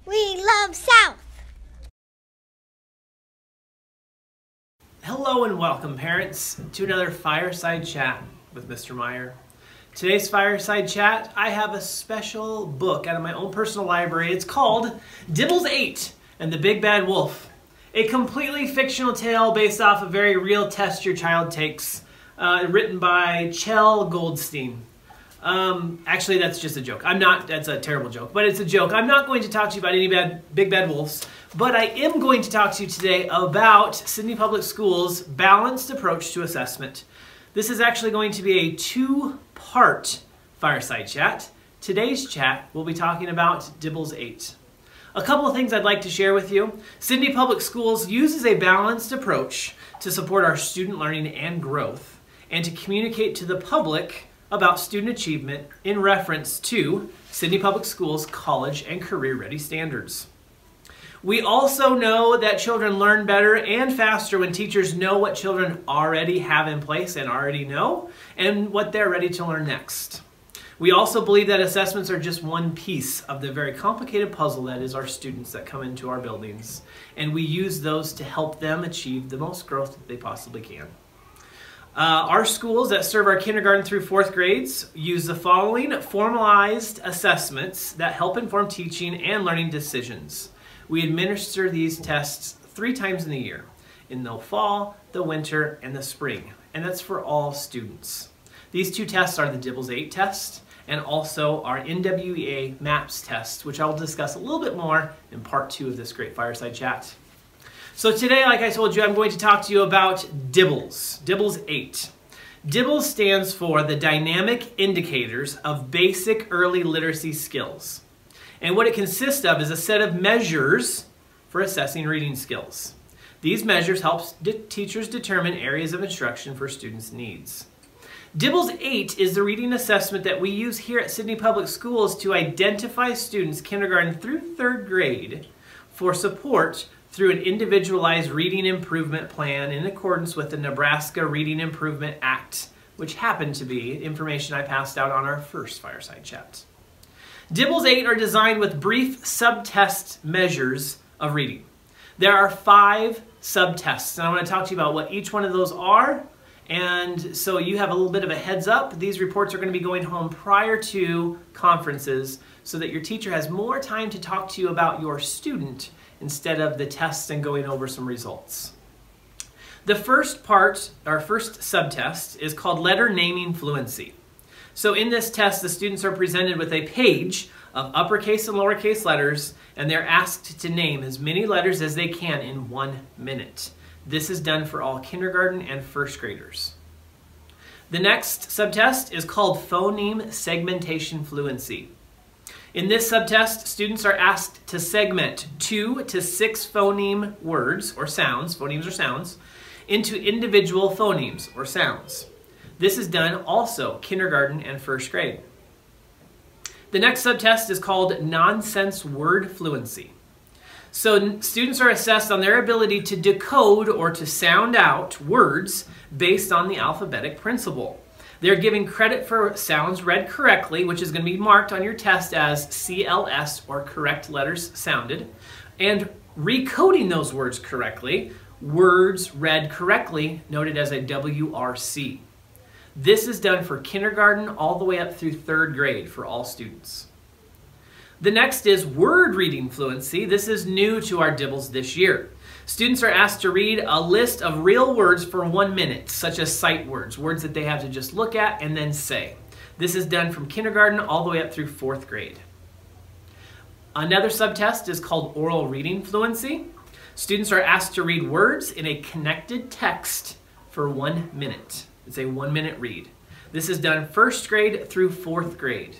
We love South. Hello and welcome, parents, to another Fireside Chat with Mr. Meyer. Today's Fireside Chat, I have a special book out of my own personal library. It's called DIBELS 8 and the Big Bad Wolf, a completely fictional tale based off a very real test your child takes, written by Chell Goldstein. Actually, that's just a joke. That's a terrible joke, but it's a joke. I'm not going to talk to you about any big bad wolves, but I am going to talk to you today about Sydney Public Schools' balanced approach to assessment. This is actually going to be a two-part fireside chat. Today's chat, we'll be talking about DIBELS 8. A couple of things I'd like to share with you. Sydney Public Schools uses a balanced approach to support our student learning and growth, and to communicate to the public about student achievement in reference to Sydney Public Schools college and career ready standards. We also know that children learn better and faster when teachers know what children already have in place and already know, and what they're ready to learn next. We also believe that assessments are just one piece of the very complicated puzzle that is our students that come into our buildings, and we use those to help them achieve the most growth that they possibly can. Our schools that serve our kindergarten through fourth grades use the following formalized assessments that help inform teaching and learning decisions. We administer these tests 3 times in the year, in the fall, the winter, and the spring, and that's for all students. These 2 tests are the DIBELS 8 test and also our NWEA MAPS test, which I'll discuss a little bit more in part 2 of this great fireside chat. So today, like I told you, I'm going to talk to you about DIBELS, DIBELS 8. DIBELS stands for the Dynamic Indicators of Basic Early Literacy Skills. And what it consists of is a set of measures for assessing reading skills. These measures help teachers determine areas of instruction for students' needs. DIBELS 8 is the reading assessment that we use here at Sydney Public Schools to identify students kindergarten through 3rd grade for support through an individualized reading improvement plan in accordance with the Nebraska Reading Improvement Act, which happened to be information I passed out on our first fireside chat. DIBELS 8 are designed with brief subtest measures of reading. There are 5 subtests, and I want to talk to you about what each one of those are. And so you have a little bit of a heads up. These reports are going to be going home prior to conferences so that your teacher has more time to talk to you about your student instead of the tests and going over some results. The first part, our first subtest, is called letter naming fluency. So in this test, the students are presented with a page of uppercase and lowercase letters, and they're asked to name as many letters as they can in 1 minute. This is done for all kindergarten and first graders. The next subtest is called phoneme segmentation fluency. In this subtest, students are asked to segment 2 to 6 phoneme words or sounds, phonemes or sounds, into individual phonemes or sounds. This is done also kindergarten and first grade. The next subtest is called nonsense word fluency. So students are assessed on their ability to decode or to sound out words based on the alphabetic principle. They're given credit for sounds read correctly, which is going to be marked on your test as CLS, or correct letters sounded, and recoding those words correctly, words read correctly, noted as a WRC. This is done for kindergarten all the way up through 3rd grade for all students. The next is word reading fluency. This is new to our DIBELS this year. Students are asked to read a list of real words for 1 minute, such as sight words, words that they have to just look at and then say. This is done from kindergarten all the way up through 4th grade. Another subtest is called oral reading fluency. Students are asked to read words in a connected text for 1 minute. It's a 1 minute read. This is done 1st grade through 4th grade.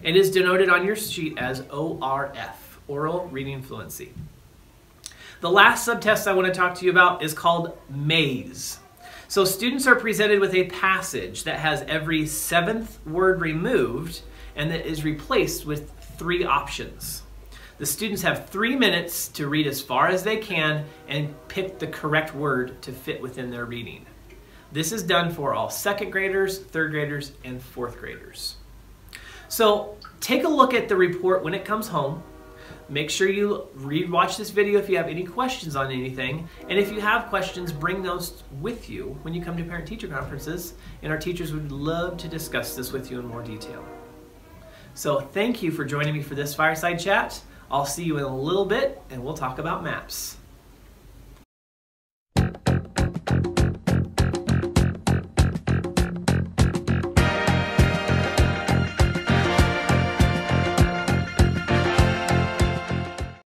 It is denoted on your sheet as ORF, oral reading fluency. The last subtest I want to talk to you about is called maze. So students are presented with a passage that has every 7th word removed and that is replaced with 3 options. The students have 3 minutes to read as far as they can and pick the correct word to fit within their reading. This is done for all 2nd graders, 3rd graders, and 4th graders. So take a look at the report when it comes home. Make sure you watch this video if you have any questions on anything. And if you have questions, bring those with you when you come to parent-teacher conferences. And our teachers would love to discuss this with you in more detail. So thank you for joining me for this Fireside Chat. I'll see you in a little bit and we'll talk about maps.